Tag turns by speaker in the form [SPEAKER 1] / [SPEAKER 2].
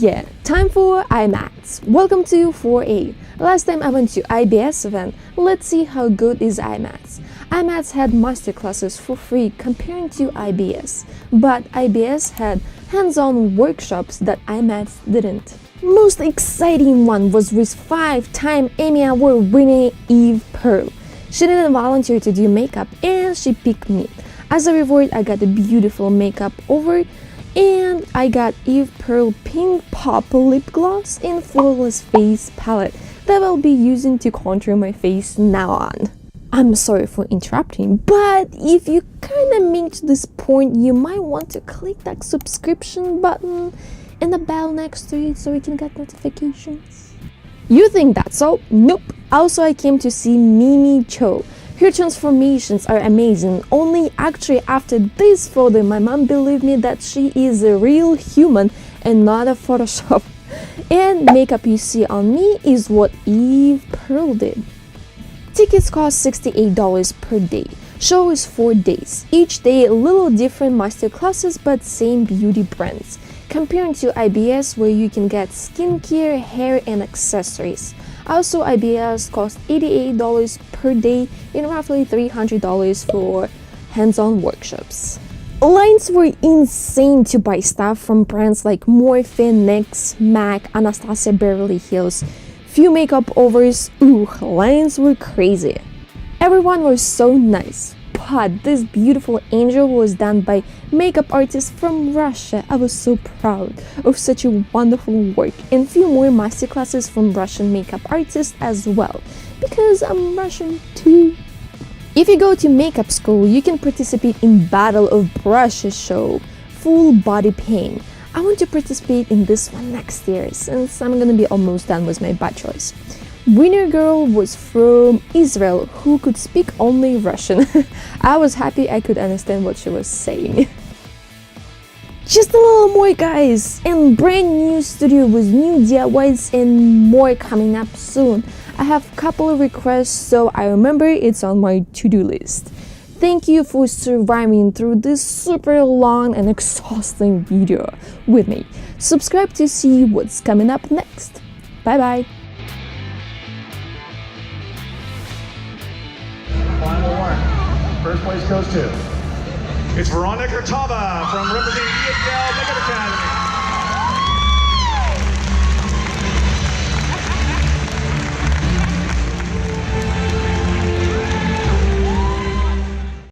[SPEAKER 1] yeah, time for IMATS. Welcome to 4A. Last time I went to IBS event. Let's see how good is IMATS. IMATS had masterclasses for free comparing to IBS, but IBS had hands-on workshops that IMATS didn't. Most exciting one was with 5-time Emmy Award winning Eve Pearl. She didn't volunteer to do makeup and she picked me. As a reward, I got a beautiful makeup over and I got Eve Pearl Pink Pop Lip Gloss in Flawless Face Palette that I'll be using to contour my face now on. I'm sorry for interrupting, but if you kinda made to this point, you might want to click that subscription button and the bell next to it so you can get notifications. You think that's all? Nope. Also, I came to see Mimi Cho. Her transformations are amazing. Only actually after this photo, my mom believed me that she is a real human and not a Photoshop. And makeup you see on me is what Eve Pearl did. Tickets cost $68 per day. Show is 4 days. Each day, a little different masterclasses but same beauty brands. Comparing to IBS where you can get skincare, hair and accessories. Also, IBS costs $88 per day and roughly $300 for hands-on workshops. Lines were insane to buy stuff from brands like Morphe, NYX, MAC, 4Anastasia, Beverly Hills. Few makeup overs, lines were crazy. Everyone was so nice, but this beautiful angel was done by makeup artists from Russia. I was so proud of such a wonderful work, and few more masterclasses from Russian makeup artists as well, because I'm Russian too. If you go to makeup school, you can participate in Battle of Brushes show, full body paint. I want to participate in this one next year since I'm gonna be almost done with my bachelor's. Winner girl was from Israel who could speak only Russian. I was happy I could understand what she was saying. Just a little more guys, and brand new studio with new DIYs and more coming up soon. I have a couple of requests so I remember it's on my to-do list. Thank you for surviving through this super long and exhausting video with me. Subscribe to see what's coming up next. Bye bye.
[SPEAKER 2] Final one. First place goes to. It's Veronica Kurtova from representing ESL Makeup Academy.